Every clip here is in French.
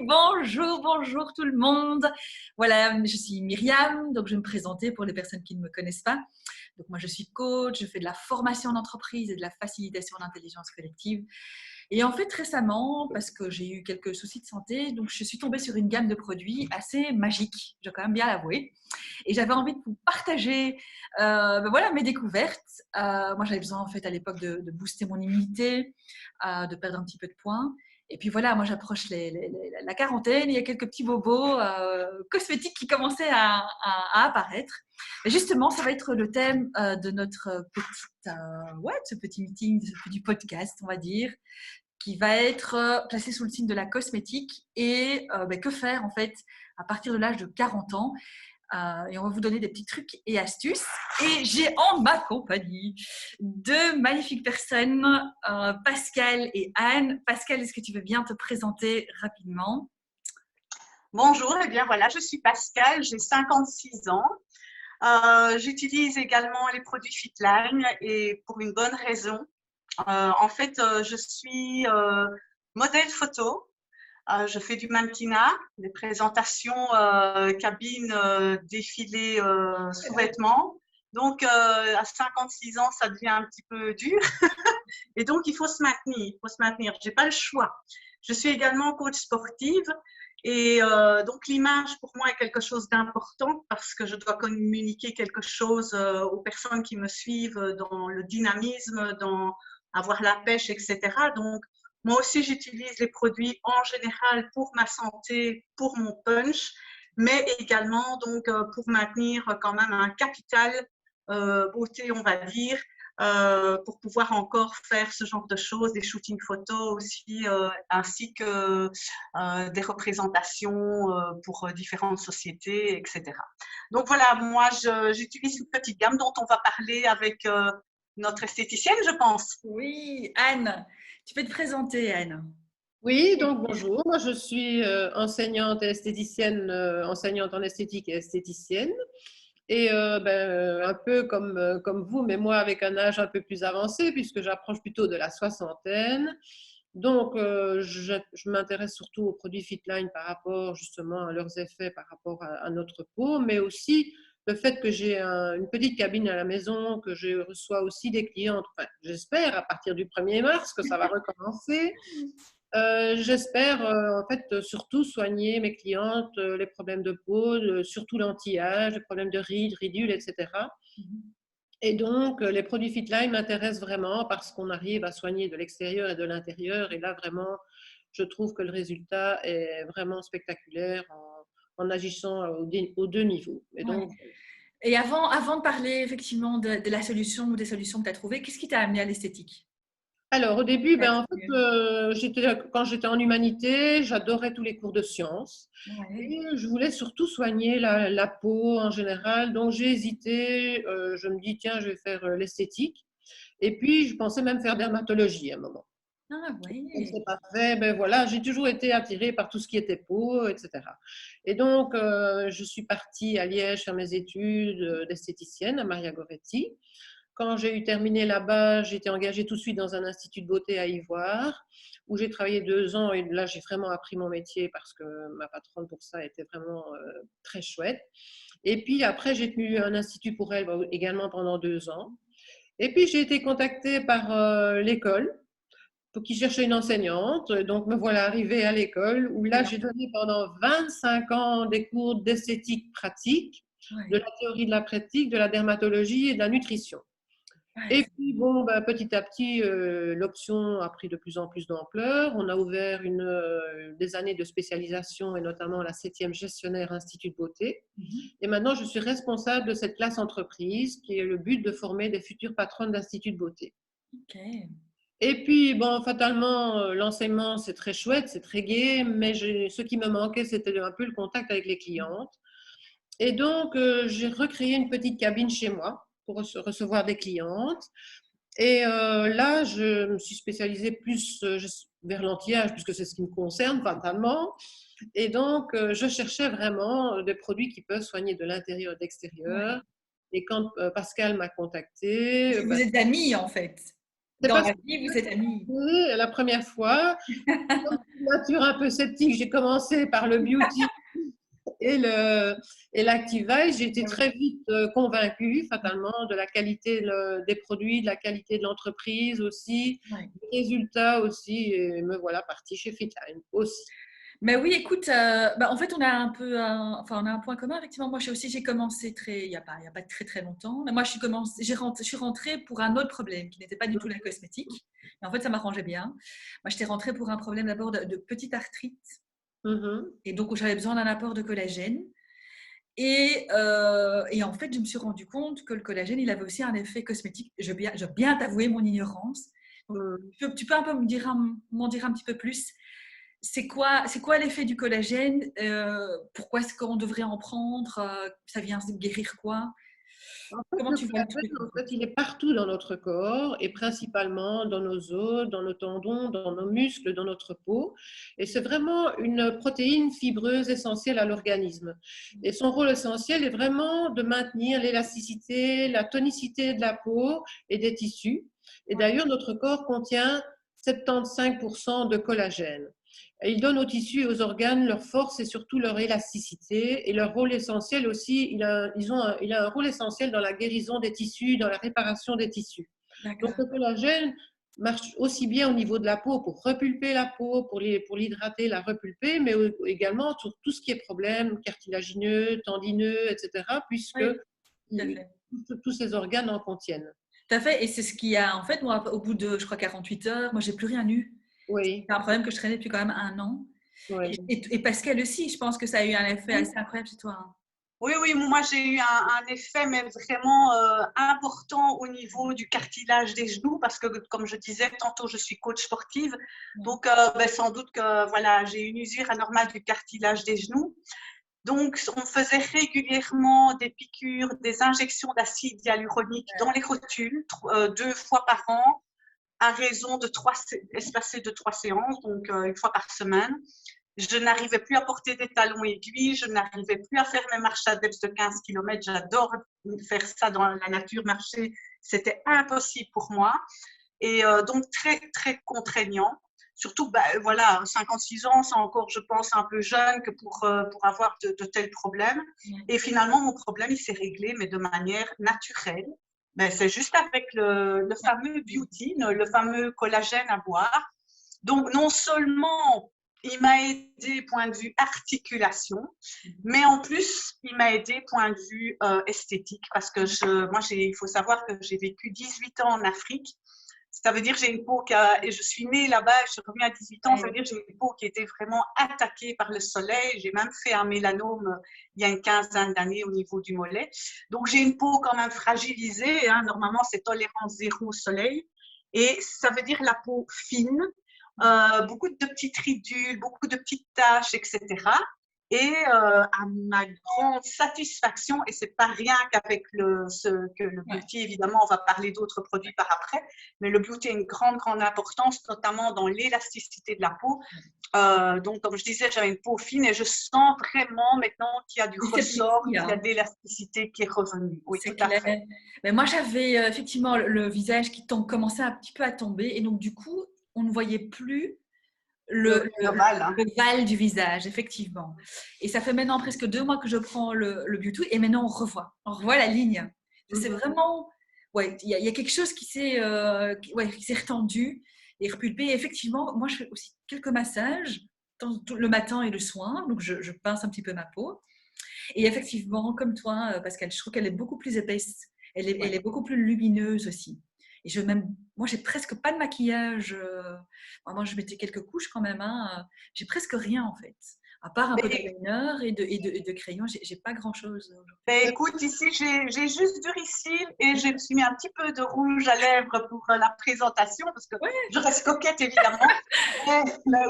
bonjour tout le monde. Voilà, je suis Myriam, donc je vais me présenter pour les personnes qui ne me connaissent pas. Donc moi, je suis coach, je fais de la formation en entreprise et de la facilitation d'intelligence collective. Et en fait, récemment, parce que j'ai eu quelques soucis de santé, donc je suis tombée sur une gamme de produits assez magique, je dois quand même bien l'avouer. Et j'avais envie de vous partager voilà, mes découvertes. Moi, j'avais besoin en fait à l'époque de booster mon immunité, de perdre un petit peu de poids. Et puis voilà, moi j'approche la quarantaine, il y a quelques petits bobos cosmétiques qui commençaient à apparaître. Et justement, ça va être le thème de notre de ce petit meeting, de ce petit podcast, on va dire, qui va être placé sous le signe de la cosmétique et que faire en fait à partir de l'âge de 40 ans. Et on va vous donner des petits trucs et astuces. Et j'ai en ma compagnie deux magnifiques personnes, Pascal et Anne. Pascal, est-ce que tu veux bien te présenter rapidement? Bonjour, eh bien voilà, je suis Pascal, j'ai 56 ans. J'utilise également les produits Fitline et pour une bonne raison. En fait, je suis modèle photo. Je fais du mannequinat, des présentations, cabines, défilés, sous-vêtements. Donc, à 56 ans, ça devient un petit peu dur. Et donc, il faut se maintenir. Il faut se maintenir. Je n'ai pas le choix. Je suis également coach sportive. Et donc, l'image, pour moi, est quelque chose d'important parce que je dois communiquer quelque chose aux personnes qui me suivent dans le dynamisme, dans avoir la pêche, etc. Donc, moi aussi, j'utilise les produits en général pour ma santé, pour mon punch, mais également donc, pour maintenir quand même un capital beauté, on va dire, pour pouvoir encore faire ce genre de choses, des shootings photos aussi, ainsi que des représentations pour différentes sociétés, etc. Donc voilà, moi, j'utilise une petite gamme dont on va parler avec notre esthéticienne, je pense. Oui, Anne, tu peux te présenter, Anne. Oui, donc bonjour, moi je suis enseignante et esthéticienne, enseignante en esthétique et esthéticienne. Et un peu comme vous, mais moi avec un âge un peu plus avancé, puisque j'approche plutôt de la soixantaine. Donc, je m'intéresse surtout aux produits Fitline par rapport justement à leurs effets par rapport à notre peau, mais aussi le fait que j'ai une petite cabine à la maison, que je reçois aussi des clientes, enfin, j'espère à partir du 1er mars que ça va recommencer. J'espère en fait surtout soigner mes clientes, les problèmes de peau, surtout l'anti-âge, les problèmes de rides, ridules, etc. Et donc, les produits Fitline m'intéressent vraiment parce qu'on arrive à soigner de l'extérieur et de l'intérieur. Et là, vraiment, je trouve que le résultat est vraiment spectaculaire en agissant aux deux niveaux. Et donc, Et avant de parler effectivement de la solution ou des solutions que tu as trouvées, qu'est-ce qui t'a amené à l'esthétique? alors, au début, en fait, quand j'étais en humanité, j'adorais tous les cours de sciences. Ouais. Et je voulais surtout soigner la peau en général. Donc, j'ai hésité. Je me dis, tiens, je vais faire l'esthétique. Et puis, je pensais même faire dermatologie à un moment. Ah Comme oui. c'est pas fait, ben voilà, j'ai toujours été attirée par tout ce qui était peau, etc. Et donc, je suis partie à Liège faire mes études d'esthéticienne à Maria Goretti. Quand j'ai eu terminé là-bas, j'ai été engagée tout de suite dans un institut de beauté à Ivoire, où j'ai travaillé 2 ans. Et là, j'ai vraiment appris mon métier parce que ma patronne pour ça était vraiment très chouette. Et puis après, j'ai tenu un institut pour elle également pendant 2 ans. Et puis, j'ai été contactée par l'école pour qui cherchait une enseignante. Donc, me voilà arrivée à l'école où là, j'ai donné pendant 25 ans des cours d'esthétique pratique, de la théorie de la pratique, de la dermatologie et de la nutrition. Et puis, bon, petit à petit, l'option a pris de plus en plus d'ampleur. On a ouvert des années de spécialisation et notamment la 7e gestionnaire Institut de beauté. Et maintenant, je suis responsable de cette classe entreprise qui est le but de former des futures patronnes d'Institut de beauté. Ok. Et puis, bon, fatalement, l'enseignement, c'est très chouette, c'est très gai, mais ce qui me manquait, c'était un peu le contact avec les clientes. Et donc, j'ai recréé une petite cabine chez moi pour recevoir des clientes. Et là, je me suis spécialisée plus vers l'anti-âge, puisque c'est ce qui me concerne fatalement. Et donc, je cherchais vraiment des produits qui peuvent soigner de l'intérieur et de l'extérieur. Et quand Pascal m'a contactée… Vous êtes amis en fait. C'est Dans parce la vie, vous êtes amis. que la première fois, comme une nature un peu sceptique, j'ai commencé par le beauty et l'Activage. J'ai été très vite convaincue, fatalement, de la qualité des produits, de la qualité de l'entreprise aussi, Ouais. des résultats aussi. Et me voilà partie chez Fitline aussi. Mais oui, écoute, en fait, on a un peu enfin, on a un point commun, effectivement. Moi, j'ai commencé il y a pas très très longtemps. Mais moi, je suis rentrée pour un autre problème qui n'était pas du tout la cosmétique. Mais en fait, ça m'arrangeait bien. Moi, j'étais rentrée pour un problème d'abord de petite arthrite. Mhm. Et donc, j'avais besoin d'un apport de collagène. Et en fait, je me suis rendu compte que le collagène, il avait aussi un effet cosmétique. Je veux bien t'avouer mon ignorance. Donc, Mhm. tu peux un peu m'en dire un petit peu plus. C'est quoi l'effet du collagène? Pourquoi est-ce qu'on devrait en prendre? Ça vient guérir quoi? En fait, Comment le tu vois le collagène, truc en en fait, fait? il est partout dans notre corps et principalement dans nos os, dans nos tendons, dans nos muscles, dans notre peau. Et c'est vraiment une protéine fibreuse essentielle à l'organisme. Et son rôle essentiel est vraiment de maintenir l'élasticité, la tonicité de la peau et des tissus. Et d'ailleurs, notre corps contient 75% de collagène. Et il donne aux tissus et aux organes leur force et surtout leur élasticité. Et leur rôle essentiel aussi, il a un rôle essentiel dans la guérison des tissus, dans la réparation des tissus. Donc D'accord. le collagène marche aussi bien au niveau de la peau pour repulper la peau, pour l'hydrater, la repulper, mais également sur tout ce qui est problème cartilagineux, tendineux, etc., puisque Oui, tout à fait. tous ces organes en contiennent. Tout à fait. Et c'est ce qui a, en fait, moi, au bout de, je crois, 48 heures, moi, j'ai plus rien eu. Oui, C'est un problème que je traînais depuis quand même un an. oui. Et Pascal aussi, je pense que ça a eu un effet Oui, assez incroyable chez toi, hein. oui, oui, moi j'ai eu un effet mais vraiment important au niveau du cartilage des genoux parce que comme je disais tantôt je suis coach sportive Ouais. donc sans doute que voilà j'ai une usure anormale du cartilage des genoux. Donc, on faisait régulièrement des piqûres, des injections d'acide hyaluronique dans les rotules, 2 fois par an, à raison de espacées de 3 séances, donc une fois par semaine. Je n'arrivais plus à porter des talons aiguilles, je n'arrivais plus à faire mes marches adeptes de 15 km. J'adore faire ça dans la nature, marcher. C'était impossible pour moi. Et donc, très, très contraignant. Surtout, voilà, 56 ans, c'est encore, je pense, un peu jeune que pour avoir de tels problèmes. Et finalement, mon problème, il s'est réglé, mais de manière naturelle. C'est juste avec le fameux biotin, le fameux collagène à boire. Donc, non seulement il m'a aidé point de vue articulation, mais en plus, il m'a aidé point de vue esthétique parce que il faut savoir que j'ai vécu 18 ans en Afrique. Ça veut dire que j'ai une peau et je suis née là-bas, je suis revenue à 18 ans, ça veut dire que j'ai une peau qui était vraiment attaquée par le soleil. J'ai même fait un mélanome il y a une quinzaine d'années au niveau du mollet. Donc, j'ai une peau quand même fragilisée, hein. Normalement, c'est tolérance zéro au soleil. Et ça veut dire la peau fine, beaucoup de petites ridules, beaucoup de petites taches, etc. Et à ma grande satisfaction, et c'est pas rien qu'avec le beauty, évidemment, on va parler d'autres produits par après, mais le beauty a une grande, grande importance, notamment dans l'élasticité de la peau. Donc, comme je disais, j'avais une peau fine et je sens vraiment maintenant qu'il y a du ressort, qu'il y a de l'élasticité qui est revenue. Oui, C'est tout à clair. fait. Mais moi, j'avais effectivement le visage qui commençait un petit peu à tomber. Et donc, du coup, on ne voyait plus le Global, hein. val du visage, effectivement. Et ça fait maintenant presque 2 mois que je prends le Beauty et maintenant on revoit la ligne. C'est vraiment, ouais, il y a quelque chose qui s'est retendu et repulpé. Et effectivement, moi je fais aussi quelques massages le matin et le soir, donc je pince un petit peu ma peau. Et effectivement, comme toi, Pascal, je trouve qu'elle est beaucoup plus épaisse. Elle est beaucoup plus lumineuse aussi. Et moi, j'ai presque pas de maquillage. Moi, je mettais quelques couches quand même, hein. J'ai presque rien en fait. À part un peu d'eyeliner et de crayon, j'ai pas grand chose. Écoute, ici, j'ai juste du ricin et je me suis mis un petit peu de rouge à lèvres pour la présentation parce que je reste coquette, évidemment.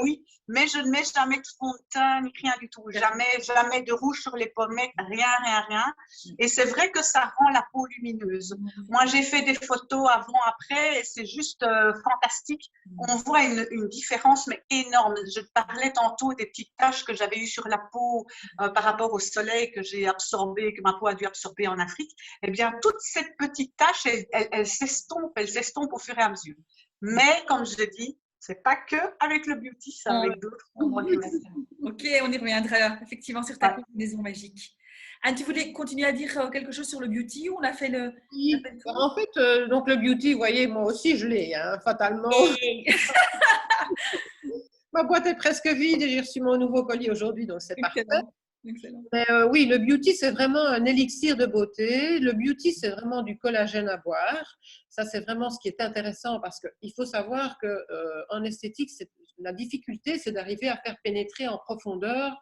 Oui, mais je ne mets jamais de fond de teint ni rien du tout. Jamais, jamais de rouge sur les pommettes, rien, rien, rien. Et c'est vrai que ça rend la peau lumineuse. Moi, j'ai fait des photos avant, après et c'est juste fantastique. On voit une différence, mais énorme. Je te parlais tantôt des petites taches que j'avais eues sur la peau par rapport au soleil que j'ai absorbé, que ma peau a dû absorber en Afrique. Eh bien, toute cette petite tache, elle s'estompe au fur et à mesure. Mais comme je dis, c'est pas que avec le beauty, c'est avec d'autres produits. Ok, on y reviendra effectivement sur ta combinaison magique. Anne, tu voulais continuer à dire quelque chose sur le beauty ou on a fait le tour? En fait, donc le beauty, vous voyez, moi aussi je l'ai, hein, fatalement. Ma boîte est presque vide et j'ai reçu mon nouveau colis aujourd'hui, donc c'est parfait. Excellent. Mais oui, le beauty, c'est vraiment un élixir de beauté. Le beauty, c'est vraiment du collagène à boire. Ça, c'est vraiment ce qui est intéressant parce qu'il faut savoir qu'en esthétique, la difficulté, c'est d'arriver à faire pénétrer en profondeur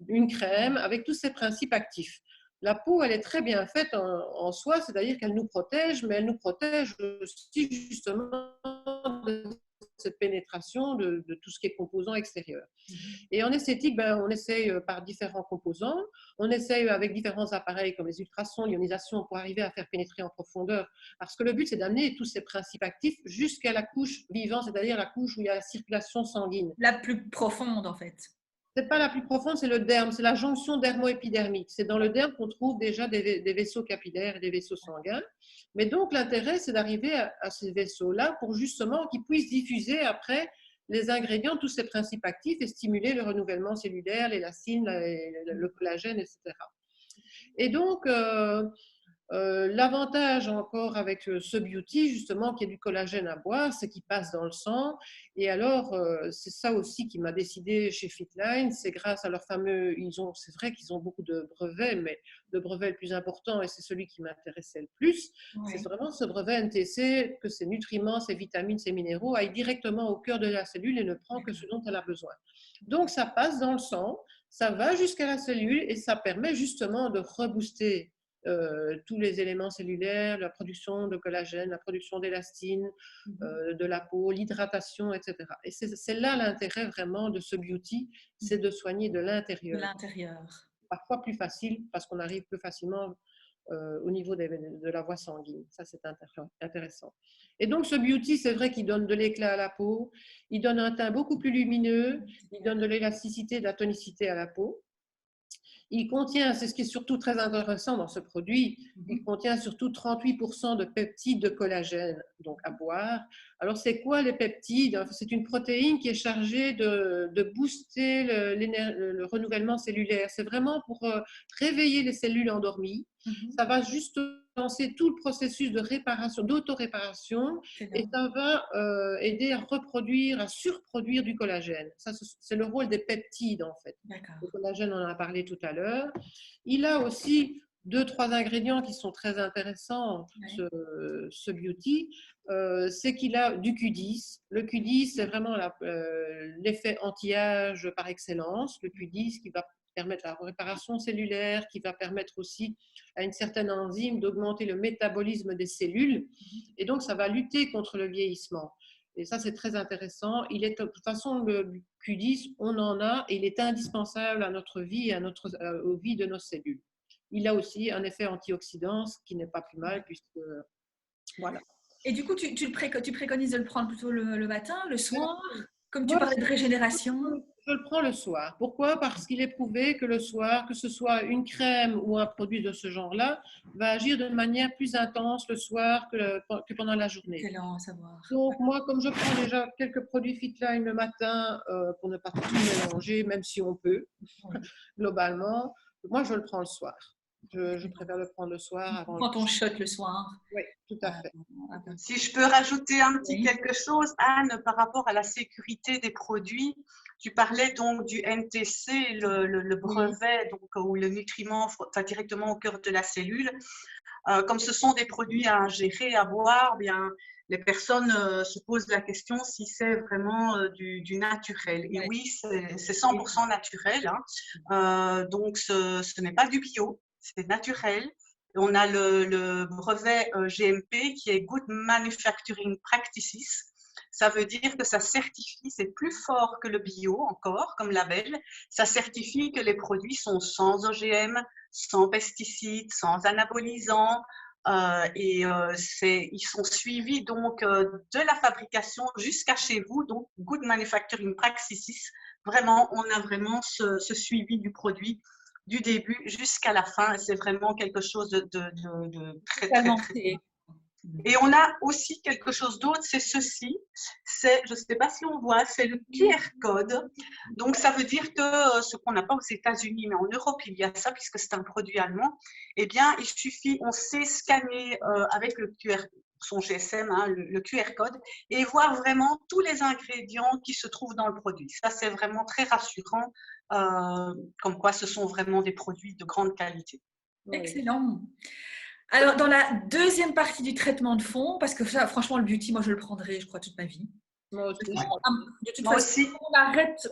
une crème avec tous ses principes actifs. La peau, elle est très bien faite en soi, c'est-à-dire qu'elle nous protège, mais elle nous protège aussi justement de cette pénétration de tout ce qui est composant extérieur. Et en esthétique, on essaye par différents composants, on essaye avec différents appareils comme les ultrasons, l'ionisation pour arriver à faire pénétrer en profondeur, parce que le but c'est d'amener tous ces principes actifs jusqu'à la couche vivante, c'est-à-dire la couche où il y a la circulation sanguine. La plus profonde en fait. C'est pas la plus profonde, c'est le derme, c'est la jonction dermo-épidermique. C'est dans le derme qu'on trouve déjà des vaisseaux capillaires et des vaisseaux sanguins. Mais donc l'intérêt, c'est d'arriver à ces vaisseaux-là pour justement qu'ils puissent diffuser après les ingrédients, tous ces principes actifs et stimuler le renouvellement cellulaire, l'élastine, le collagène, etc. Et donc, l'avantage encore avec ce beauty, justement, qui est du collagène à boire, c'est qu'il passe dans le sang. Et alors, c'est ça aussi qui m'a décidé chez Fitline, c'est grâce à leur fameux, c'est vrai qu'ils ont beaucoup de brevets, mais le brevet le plus important, et c'est celui qui m'intéressait le plus, c'est vraiment ce brevet NTC, que ces nutriments, ces vitamines, ces minéraux aillent directement au cœur de la cellule et ne prend que ce dont elle a besoin. Donc, ça passe dans le sang, ça va jusqu'à la cellule et ça permet justement de rebooster tous les éléments cellulaires, la production de collagène, la production d'élastine, de la peau, l'hydratation, etc. Et c'est là l'intérêt vraiment de ce beauty, c'est de soigner de l'intérieur. De l'intérieur. Parfois plus facile parce qu'on arrive plus facilement au niveau de la voie sanguine. Ça, c'est intéressant. Et donc, ce beauty, c'est vrai qu'il donne de l'éclat à la peau, il donne un teint beaucoup plus lumineux, il donne de l'élasticité, de la tonicité à la peau. Il contient, c'est ce qui est surtout très intéressant dans ce produit, il contient surtout 38% de peptides de collagène, donc à boire. Alors, c'est quoi les peptides? C'est une protéine qui est chargée de booster le renouvellement cellulaire. C'est vraiment pour réveiller les cellules endormies. Ça va juste lancer tout le processus de réparation, d'autoréparation, et ça va aider à reproduire, à surproduire du collagène. Ça, c'est le rôle des peptides, en fait. Le collagène, on en a parlé tout à l'heure. Il a aussi 2-3 ingrédients qui sont très intéressants, ce beauty. C'est qu'il a du Q10. Le Q10, c'est vraiment l'effet anti-âge par excellence. Le Q10 qui va permettre la réparation cellulaire, qui va permettre aussi à une certaine enzyme d'augmenter le métabolisme des cellules. Et donc, ça va lutter contre le vieillissement. Et ça, c'est très intéressant. Il est, de toute façon, le Q10, on en a et il est indispensable à notre vie et aux vies de nos cellules. Il a aussi un effet antioxydant, ce qui n'est pas plus mal, puisque voilà. Et du coup, tu préconises de le prendre plutôt le matin, le soir, comme tu parlais de régénération? Je le prends le soir. Pourquoi? Parce qu'il est prouvé que le soir, que ce soit une crème ou un produit de ce genre-là, va agir de manière plus intense le soir que pendant la journée. Excellent à savoir. Donc moi, comme je prends déjà quelques produits Fitline le matin pour ne pas tout mélanger, même si on peut, globalement, moi je le prends le soir. Je préfère le prendre le soir. Avant Quand on shot le soir. Oui, tout à fait. Si je peux rajouter un petit quelque chose, Anne, par rapport à la sécurité des produits, tu parlais donc du NTC, le brevet, donc, où le nutriment va directement au cœur de la cellule. Comme ce sont des produits à ingérer, à boire, bien, les personnes se posent la question si c'est vraiment du naturel. Et oui, c'est 100% naturel. Hein. Donc, ce n'est pas du bio, c'est naturel. On a le brevet GMP qui est Good Manufacturing Practices. Ça veut dire que ça certifie, c'est plus fort que le bio encore comme label, ça certifie que les produits sont sans OGM, sans pesticides, sans anabolisants, ils sont suivis donc de la fabrication jusqu'à chez vous, donc Good Manufacturing Practices. Vraiment, on a vraiment ce suivi du produit du début jusqu'à la fin. C'est vraiment quelque chose de très, très, très Et on a aussi quelque chose d'autre, c'est ceci. C'est, je ne sais pas si on voit, c'est le QR code. Donc, ça veut dire que ce qu'on n'a pas aux États-Unis, mais en Europe, il y a ça, puisque c'est un produit allemand. Eh bien, il suffit, on sait scanner avec le QR, son GSM, hein, le QR code, et voir vraiment tous les ingrédients qui se trouvent dans le produit. Ça, c'est vraiment très rassurant, comme quoi ce sont vraiment des produits de grande qualité. Excellent. Alors, dans la deuxième partie du traitement de fond, parce que ça, franchement, le beauty, moi, je le prendrai, je crois, toute ma vie. Moi aussi. De toute Moi façon, aussi.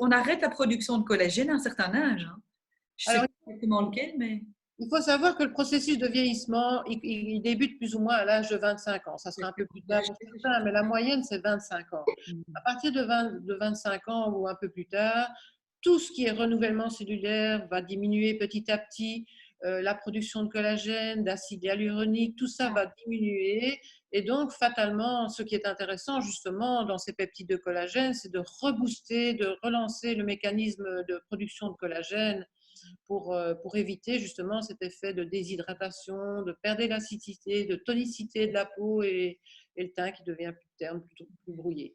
on arrête la production de collagène à un certain âge. Hein. Je ne sais Alors, pas exactement lequel, mais… il faut savoir que le processus de vieillissement, il débute plus ou moins à l'âge de 25 ans. Ça sera un peu plus tard pour certains, mais la moyenne, c'est 25 ans. À partir de 25 ans ou un peu plus tard, tout ce qui est renouvellement cellulaire va diminuer petit à petit. La production de collagène, d'acide hyaluronique, tout ça va diminuer. Et donc, fatalement, ce qui est intéressant justement dans ces peptides de collagène, c'est de rebooster, de relancer le mécanisme de production de collagène pour éviter justement cet effet de déshydratation, de perte d'élasticité, de tonicité de la peau et le teint qui devient plus terne, plutôt plus brouillé.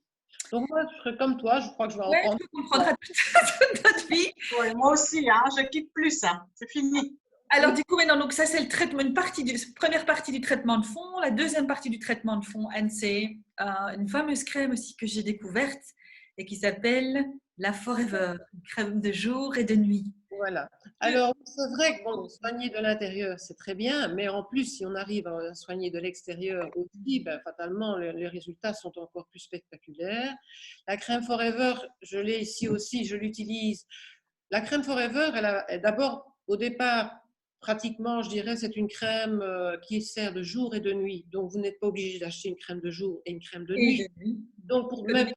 Donc moi, je serais comme toi, je crois que je vais en prendre. On prendra toute notre vie. Ouais, moi aussi, hein, je quitte plus ça, c'est fini. Alors, du coup, maintenant, donc ça, c'est le traitement, première partie du traitement de fond. La deuxième partie du traitement de fond, Anne, c'est une fameuse crème aussi que j'ai découverte et qui s'appelle la Forever, une crème de jour et de nuit. Voilà. Alors, c'est vrai que bon, soigner de l'intérieur, c'est très bien, mais en plus, si on arrive à soigner de l'extérieur aussi, ben, fatalement, les résultats sont encore plus spectaculaires. La crème Forever, je l'ai ici aussi, je l'utilise. La crème Forever, d'abord, au départ, pratiquement, je dirais, c'est une crème qui sert de jour et de nuit. Donc, vous n'êtes pas obligé d'acheter une crème de jour et une crème de nuit. Donc, pour même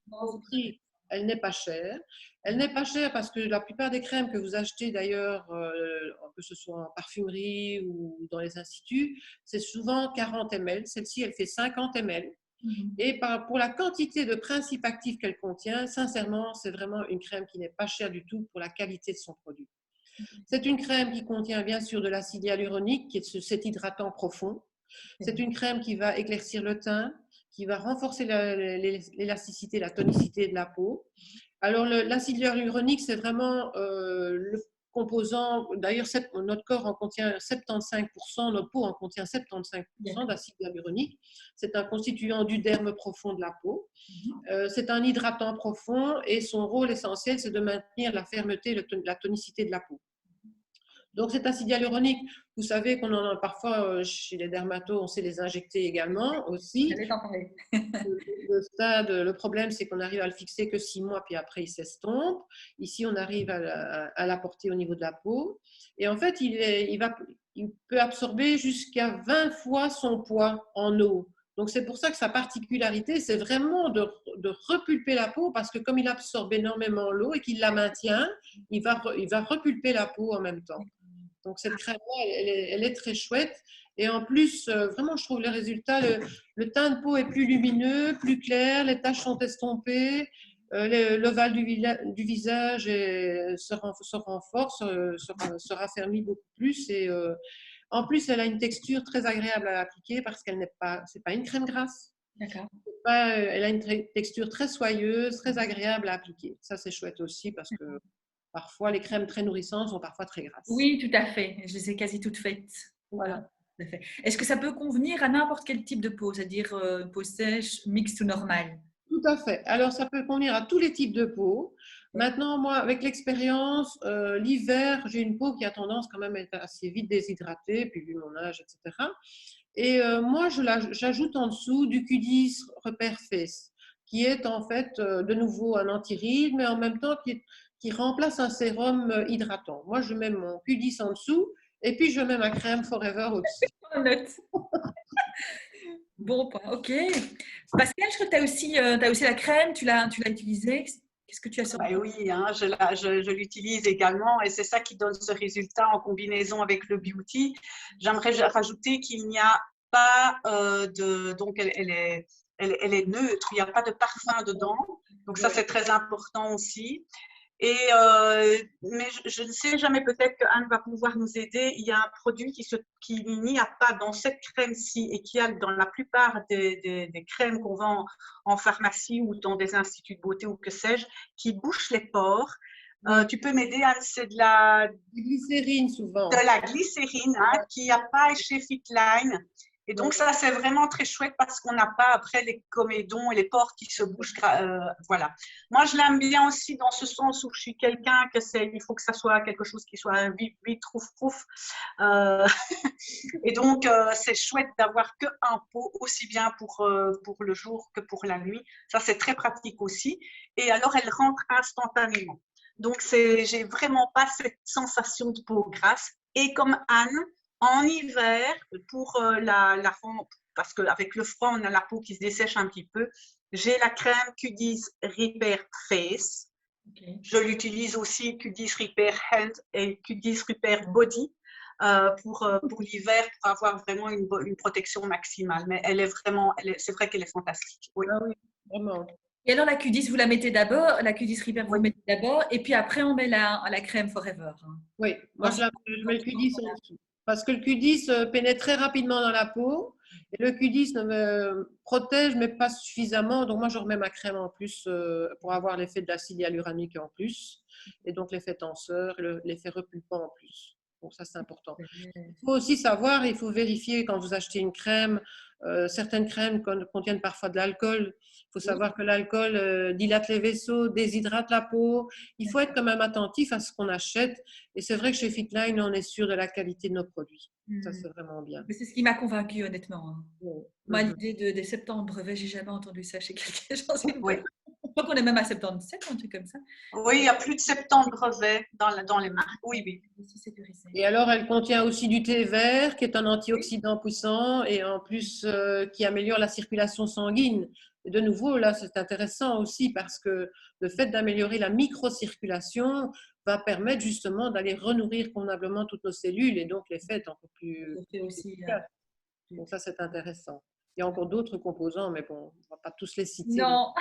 prix, elle n'est pas chère. Elle n'est pas chère parce que la plupart des crèmes que vous achetez d'ailleurs, que ce soit en parfumerie ou dans les instituts, c'est souvent 40 ml. Celle-ci, elle fait 50 ml. Et pour la quantité de principes actifs qu'elle contient, sincèrement, c'est vraiment une crème qui n'est pas chère du tout pour la qualité de son produit. C'est une crème qui contient bien sûr de l'acide hyaluronique, qui est cet hydratant profond. C'est une crème qui va éclaircir le teint, qui va renforcer l'élasticité, la tonicité de la peau. Alors, l'acide hyaluronique, c'est vraiment le composant, d'ailleurs, notre corps en contient 75%, notre peau en contient 75% d'acide hyaluronique. C'est un constituant du derme profond de la peau. C'est un hydratant profond et son rôle essentiel, c'est de maintenir la fermeté et la tonicité de la peau. Donc, cet acide hyaluronique, vous savez qu'on en a parfois chez les dermatos, on sait les injecter également aussi. Le problème, c'est qu'on arrive à le fixer que 6 mois, puis après, il s'estompe. Ici, on arrive à l'apporter au niveau de la peau. Et en fait, il peut absorber jusqu'à 20 fois son poids en eau. Donc, c'est pour ça que sa particularité, c'est vraiment de repulper la peau, parce que comme il absorbe énormément l'eau et qu'il la maintient, il va repulper la peau en même temps. Donc, cette crème-là, elle est très chouette. Et en plus, vraiment, je trouve les résultats, le teint de peau est plus lumineux, plus clair, les taches sont estompées, l'ovale du visage se renforce, se raffermit beaucoup plus. Et en plus, elle a une texture très agréable à appliquer parce qu'elle n'est pas, c'est pas une crème grasse. D'accord. Elle a une texture très soyeuse, très agréable à appliquer. Ça, c'est chouette aussi parce que parfois, les crèmes très nourrissantes sont parfois très grasses. Oui, tout à fait. Je les ai quasi toutes faites. Voilà. Est-ce que ça peut convenir à n'importe quel type de peau, c'est-à-dire peau sèche, mixte ou normale? Tout à fait. Alors, ça peut convenir à tous les types de peau. Maintenant, moi, avec l'expérience, l'hiver, j'ai une peau qui a tendance quand même à être assez vite déshydratée, puis vu mon âge, etc. Et moi, j'ajoute en dessous du Q10 Repair Face, qui est en fait de nouveau un anti-rides, mais en même temps qui remplace un sérum hydratant. Moi, je mets mon Q10 en dessous et puis je mets ma crème Forever au-dessus. Bon point, ok. Pascal, je crois que tu as aussi la crème, tu l'as utilisée. Qu'est-ce que tu as sur Ben oui, hein, je l'utilise également et c'est ça qui donne ce résultat en combinaison avec le beauty. J'aimerais rajouter qu'il n'y a pas donc elle est neutre, il n'y a pas de parfum dedans. Donc ça, c'est très important aussi. Mais je ne sais jamais, peut-être qu'Anne va pouvoir nous aider. Il y a un produit qui n'y a pas dans cette crème-ci et qui a dans la plupart des crèmes qu'on vend en pharmacie ou dans des instituts de beauté ou que sais-je, qui bouche les pores. Tu peux m'aider, Anne, c'est de la glycérine souvent. De la glycérine, hein, qu'il n'y a pas chez Fitline. Et donc, ça, c'est vraiment très chouette parce qu'on n'a pas après les comédons et les pores qui se bougent. Voilà. Moi, je l'aime bien aussi dans ce sens où je suis quelqu'un il faut que ça soit quelque chose qui soit vite, rouf. Et donc, c'est chouette d'avoir qu'un pot, aussi bien pour le jour que pour la nuit. Ça, c'est très pratique aussi. Et alors, elle rentre instantanément. Donc, j'ai vraiment pas cette sensation de peau grasse. Et comme Anne, en hiver, pour parce qu'avec le froid, on a la peau qui se dessèche un petit peu, j'ai la crème Q10 Repair Face. Okay. Je l'utilise aussi Q10 Repair Hand et Q10 Repair Body pour l'hiver, pour avoir vraiment une protection maximale. Mais c'est vrai qu'elle est fantastique. Oui. Ah oui, vraiment. Et alors, la Q10, vous la mettez d'abord, la Q10 Repair, vous mettez d'abord, et puis après, on met la crème Forever. Oui, moi, je mets le Q10 en dessous. Parce que le Q10 pénètre très rapidement dans la peau, et le Q10 me protège, mais pas suffisamment. Donc, moi, je remets ma crème en plus pour avoir l'effet de l'acide hyaluronique en plus, et donc l'effet tenseur, l'effet repulpant en plus. Donc, ça, c'est important. Il faut aussi savoir, il faut vérifier quand vous achetez une crème. Certaines crèmes contiennent parfois de l'alcool. Il faut savoir que l'alcool dilate les vaisseaux, déshydrate la peau. Il faut être quand même attentif à ce qu'on achète. Et c'est vrai que chez Fitline, on est sûr de la qualité de nos produits. Ça, c'est vraiment bien. Mais c'est ce qui m'a convaincue, honnêtement. Moi, l'idée des 70 brevets, j'ai jamais entendu ça chez quelqu'un. Je crois qu'on est même à 77, un truc comme ça. Oui, il y a plus de 70 brevets dans les marques. Oui. Et alors, elle contient aussi du thé vert, qui est un antioxydant puissant et en plus qui améliore la circulation sanguine. Et de nouveau, là, c'est intéressant aussi parce que le fait d'améliorer la microcirculation va permettre justement d'aller renourrir convenablement toutes nos cellules et donc l'effet est encore plus efficace. Donc ça, c'est intéressant. Il y a encore d'autres composants, mais bon, on ne va pas tous les citer. Non.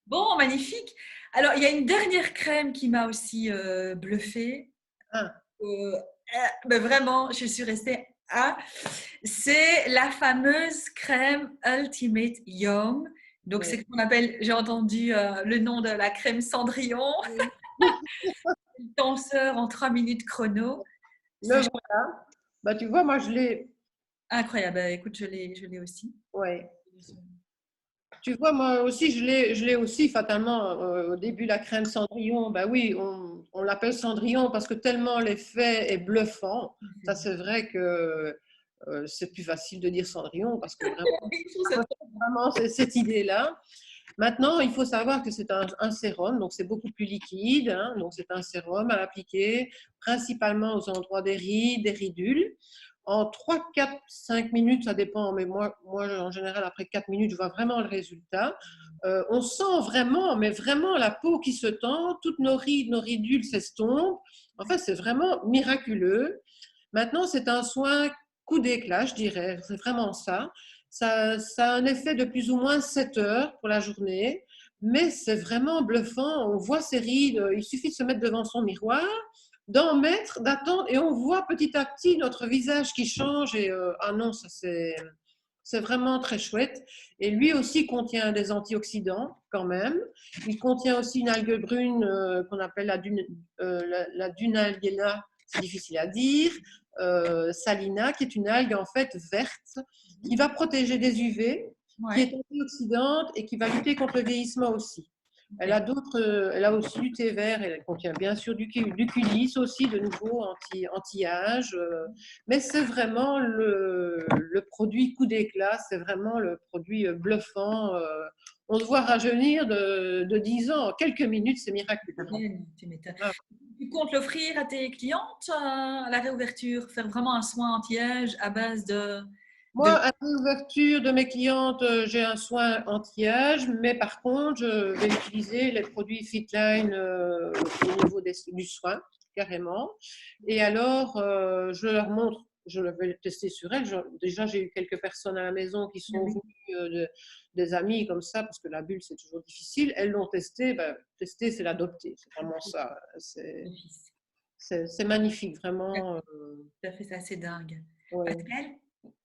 Bon, magnifique. Alors, il y a une dernière crème qui m'a aussi bluffée. Mais vraiment, je suis restée à. C'est la fameuse crème Ultimate Young. Donc, c'est ce qu'on appelle, j'ai entendu le nom de la crème Cendrillon. Tenseur en 3 minutes chrono. Voilà. Bah, tu vois, moi, je l'ai. Incroyable. Écoute, je l'ai aussi. Oui. Tu vois, moi aussi, je l'ai aussi fatalement. Au début, la crème Cendrillon, ben oui, on l'appelle Cendrillon parce que tellement l'effet est bluffant. Ça, c'est vrai que c'est plus facile de dire Cendrillon parce que vraiment c'est cette idée-là. Maintenant, il faut savoir que c'est un sérum, donc c'est beaucoup plus liquide. Hein, donc, c'est un sérum à appliquer principalement aux endroits des rides, des ridules. En 3, 4, 5 minutes, ça dépend, mais moi, en général, après 4 minutes, je vois vraiment le résultat. On sent vraiment, mais vraiment la peau qui se tend, toutes nos rides, nos ridules s'estompent. En fait, c'est vraiment miraculeux. Maintenant, c'est un soin coup d'éclat, je dirais, c'est vraiment ça. Ça a un effet de plus ou moins 7 heures pour la journée, mais c'est vraiment bluffant. On voit ces rides, il suffit de se mettre devant son miroir, d'en mettre, d'attendre, et on voit petit à petit notre visage qui change. Et ah non, ça c'est vraiment très chouette. Et lui aussi contient des antioxydants quand même. Il contient aussi une algue brune qu'on appelle la Dunaliella, c'est difficile à dire. Salina, qui est une algue en fait verte, qui va protéger des UV, qui est antioxydante et qui va lutter contre le vieillissement aussi. Elle a aussi du thé vert, elle contient bien sûr du Q10 aussi, de nouveau anti-âge, mais c'est vraiment le produit coup d'éclat, c'est vraiment le produit bluffant. On le voit rajeunir de 10 ans en quelques minutes, c'est miraculeux. Tu comptes l'offrir à tes clientes à la réouverture, faire vraiment un soin anti-âge à base de… Moi, à l'ouverture de mes clientes, j'ai un soin anti-âge, mais par contre, je vais utiliser les produits Fitline au niveau du soin, carrément. Et alors, je leur montre je vais tester sur elle. Déjà, j'ai eu quelques personnes à la maison qui sont venues, des amis comme ça, parce que la bulle, c'est toujours difficile. Elles l'ont testé. Ben, tester, c'est l'adopter. C'est vraiment ça. C'est magnifique, vraiment. Tout à fait, c'est assez dingue. Ouais. Pascal,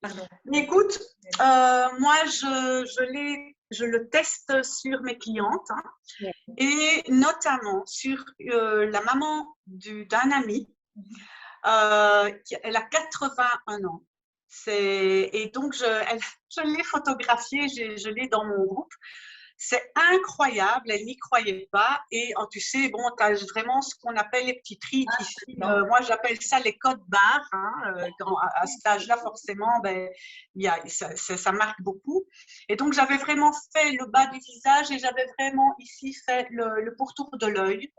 pardon. Écoute, moi, je le teste sur mes clientes, hein, Ouais. et notamment sur la maman d'un ami. Elle a 81 ans. Et donc, je l'ai photographiée, je l'ai dans mon groupe. C'est incroyable, elle n'y croyait pas. Et tu sais, bon, tu as vraiment ce qu'on appelle les petits rides ici. Moi, j'appelle ça les codes barres. Hein, à cet âge-là, forcément, ben, ça marque beaucoup. Et donc, j'avais vraiment fait le bas du visage et j'avais vraiment ici fait le pourtour de l'œil.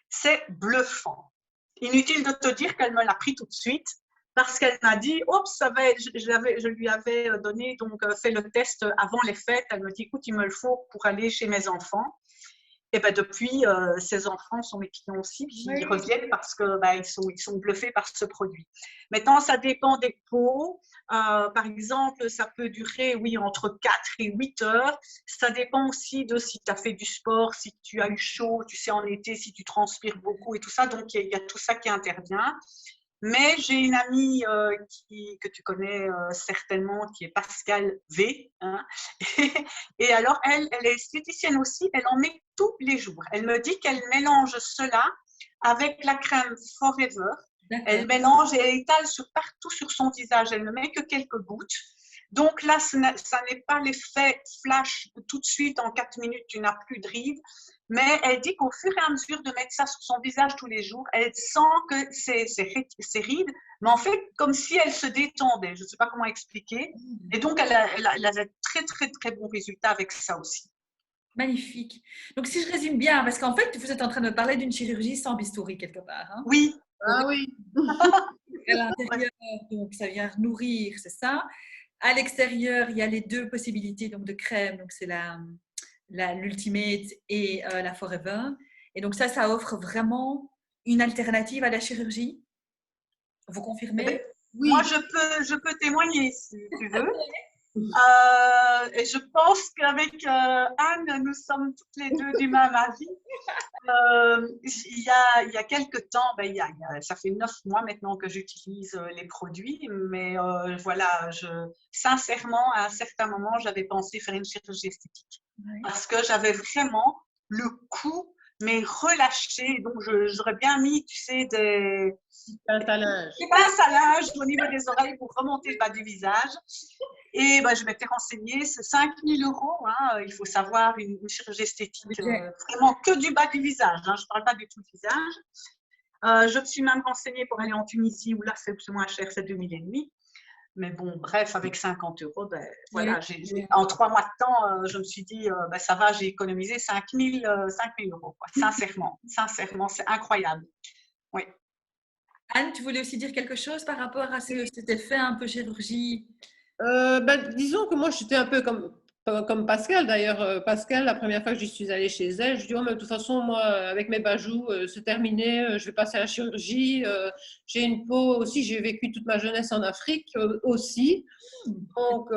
C'est bluffant. Inutile de te dire qu'elle me l'a pris tout de suite parce qu'elle m'a dit, oups, je lui avais donné, donc fait le test avant les fêtes. Elle me dit, écoute, il me le faut pour aller chez mes enfants. Et ben depuis, ces enfants sont mes clients aussi, qui reviennent parce que ils sont bluffés par ce produit. Maintenant, ça dépend des peaux. Par exemple, ça peut durer, oui, entre 4 et 8 heures. Ça dépend aussi de si tu as fait du sport, si tu as eu chaud, tu sais, en été, si tu transpires beaucoup et tout ça. Donc, il y a tout ça qui intervient. Mais j'ai une amie que tu connais certainement, qui est Pascal V. Hein, et alors, elle est esthéticienne aussi, elle en met tous les jours. Elle me dit qu'elle mélange cela avec la crème Forever. Elle mélange et elle étale partout sur son visage. Elle ne met que quelques gouttes. Donc là, ça n'est pas l'effet flash tout de suite, en 4 minutes, tu n'as plus de rides. Mais elle dit qu'au fur et à mesure de mettre ça sur son visage tous les jours, elle sent que c'est rides, mais en fait, comme si elle se détendait. Je ne sais pas comment expliquer. Et donc, elle a très, très, très bons résultats avec ça aussi. Magnifique. Donc, si je résume bien, parce qu'en fait, vous êtes en train de me parler d'une chirurgie sans bistouri quelque part. Hein. Oui. Ah oui. À l'intérieur, donc ça vient nourrir, c'est ça. À l'extérieur, il y a les deux possibilités donc de crème. Donc, c'est l'Ultimate et la Forever. Et donc, ça offre vraiment une alternative à la chirurgie. Vous confirmez? Oui. Moi, je peux témoigner si tu veux. Et je pense qu'avec Anne, nous sommes toutes les deux du même avis. Il y a quelques temps, ça fait 9 mois maintenant que j'utilise les produits, mais voilà, sincèrement, à un certain moment, j'avais pensé faire une chirurgie esthétique parce que j'avais vraiment le cou, mais relâché. Donc, j'aurais bien mis, tu sais, des pinces à linge au niveau des oreilles pour remonter le bas du visage. Et je m'étais renseignée, c'est 5 000 €. Hein, il faut savoir, une chirurgie esthétique, vraiment que du bas du visage. Hein, je ne parle pas du tout du visage. Je me suis même renseignée pour aller en Tunisie, où là, c'est moins cher, c'est 2 500 €. Mais bon, bref, avec 50 €, voilà, en 3 mois de temps, je me suis dit, ça va, j'ai économisé 5 000 €. Quoi. Sincèrement, c'est incroyable. Oui. Anne, tu voulais aussi dire quelque chose par rapport à cet effet un peu chirurgie? Disons que moi, j'étais un peu comme Pascal. D'ailleurs, Pascal, la première fois que je suis allée chez elle, je dis, oh, mais de toute façon, moi, avec mes bajoux, c'est terminé, je vais passer à la chirurgie. J'ai une peau aussi, j'ai vécu toute ma jeunesse en Afrique aussi. Donc,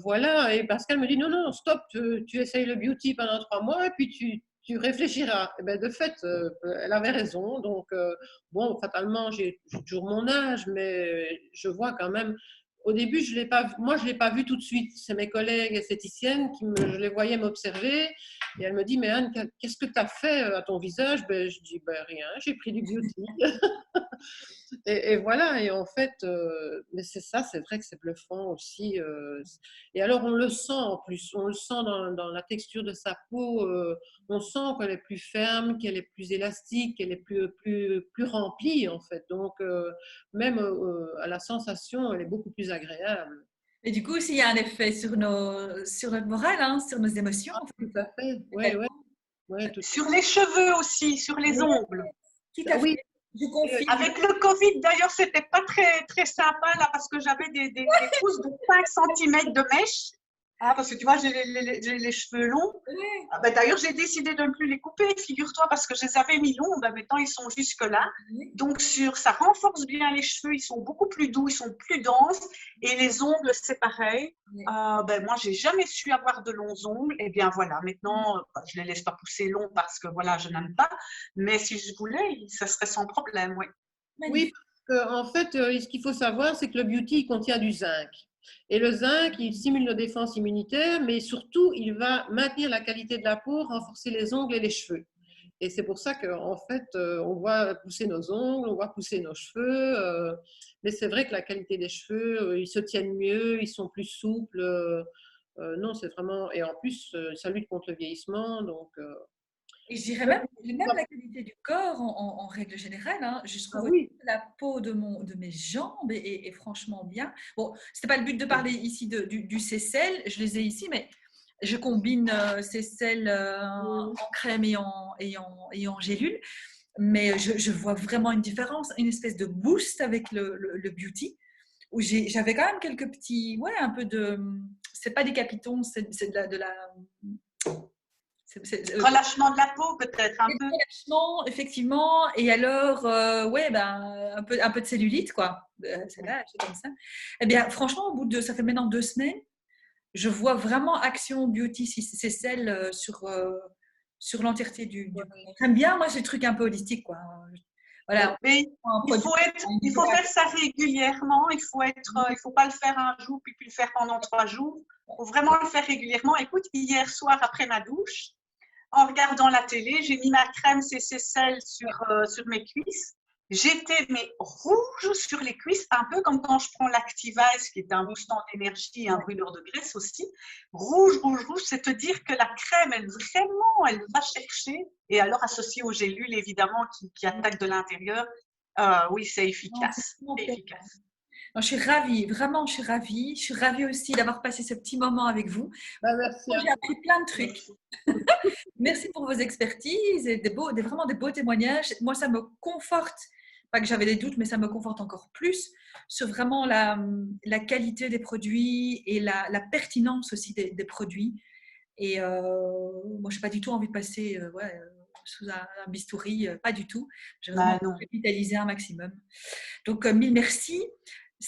voilà. Et Pascal me dit, non, non, stop, tu essayes le beauty pendant 3 mois et puis tu réfléchiras. Et ben, de fait, elle avait raison. Donc, bon, fatalement, j'ai toujours mon âge, mais je vois quand même. Au début, je l'ai pas vu tout de suite. C'est mes collègues esthéticiennes je les voyais m'observer et elle me dit, mais Anne, qu'est-ce que tu as fait à ton visage? Je dis, rien, j'ai pris du beauty. Et voilà, et en fait, mais c'est ça, c'est vrai que c'est bluffant aussi. Et alors, on le sent en plus, on le sent dans la texture de sa peau, on sent qu'elle est plus ferme, qu'elle est plus élastique, qu'elle est plus remplie en fait. Donc, même à la sensation, elle est beaucoup plus agréable. Et du coup, aussi, il y a un effet sur notre morale, hein, sur nos émotions. Tout à fait, ouais, sur les cheveux aussi, sur les ongles. Tout à fait. Oui. Je confirme. Avec le Covid, d'ailleurs, c'était pas très, très sympa là parce que j'avais des pousses de 5 cm de mèche. Ah, parce que tu vois, j'ai les cheveux longs. Ouais, Ah, ben, d'ailleurs, j'ai décidé de ne plus les couper, figure-toi, parce que je les avais mis longs. Ben, maintenant, ils sont jusque-là. ouais. Donc, ça renforce bien les cheveux. Ils sont beaucoup plus doux, ils sont plus denses. Et les ongles, c'est pareil. Ouais. Ben, moi, j'ai jamais su avoir de longs ongles. Et bien, voilà. Maintenant, ben, je les laisse pas pousser longs parce que, voilà, je n'aime pas. Mais si je voulais, ça serait sans problème, oui. Oui, Magnifique. parce que, en fait, ce qu'il faut savoir, c'est que le beauty il contient du zinc. Et le zinc, il stimule nos défenses immunitaires, mais surtout, il va maintenir la qualité de la peau, renforcer les ongles et les cheveux. Et c'est pour ça qu'en fait, on voit pousser nos ongles, on voit pousser nos cheveux. Mais c'est vrai que la qualité des cheveux, ils se tiennent mieux, ils sont plus souples. Non, c'est vraiment. Et en plus, ça lutte contre le vieillissement. Donc, Et je dirais même la qualité du corps en règle générale. Hein. Je ah trouve aussi oui, que la peau de mes jambes est franchement bien. Bon, ce n'était pas le but de parler ici du sésel, je les ai ici, mais je combine sésel en crème et en gélule. Mais je vois vraiment une différence, une espèce de boost avec le beauty, où j'avais quand même quelques petits, ouais, un peu de, c'est pas des capitons, c'est de la Relâchement de la peau, peut-être, un peu. relâchement, effectivement, et alors, ouais, ben, un peu de cellulite, quoi. C'est là, c'est comme ça. Eh bien, franchement, ça fait maintenant 2 semaines, je vois vraiment Action Beauty, si c'est celle sur l'entièreté du corps. J'aime bien, moi, ces trucs un peu holistiques, quoi. Voilà, Mais un produit. il faut faire ça régulièrement. Il faut pas le faire un jour puis le faire pendant 3 jours. Il faut vraiment le faire régulièrement. Écoute, hier soir après ma douche, en regardant la télé, j'ai mis ma crème CC Cell sur mes cuisses. J'étais mais rouge sur les cuisses, un peu comme quand je prends l'Activise, qui est un boostant d'énergie, un brûleur de graisse aussi. Rouge, rouge, rouge, c'est te dire que la crème, elle va chercher. Et alors associée aux gélules, évidemment, qui attaquent de l'intérieur, oui, c'est efficace. C'est efficace. Non, je suis ravie, vraiment, je suis ravie. Je suis ravie aussi d'avoir passé ce petit moment avec vous. bah, merci à J'ai appris plein de trucs. Merci. Merci pour vos expertises et vraiment des beaux témoignages. Moi, ça me conforte, pas que j'avais des doutes, mais ça me conforte encore plus sur vraiment la qualité des produits et la pertinence aussi des produits. Et moi, je n'ai pas du tout envie de passer sous un bistouri, pas du tout. J'ai vraiment Bah, non. capitalisé un maximum. Donc, mille merci.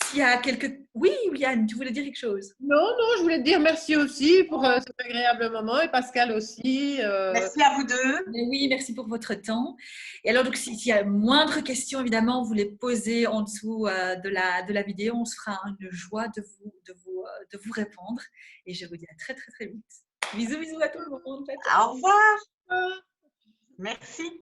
S'il y a quelques... Oui, Yann, tu voulais dire quelque chose? Non, non, je voulais te dire merci aussi pour cet agréable moment et Pascal aussi. Merci à vous deux. Mais oui, merci pour votre temps. Et alors, donc, s'il y a moindre question, évidemment, vous les posez en dessous de la vidéo. On se fera une joie de vous répondre. Et je vous dis à très, très, très vite. Bisous, bisous à tout le monde. Ciao, ciao. Au revoir. Merci.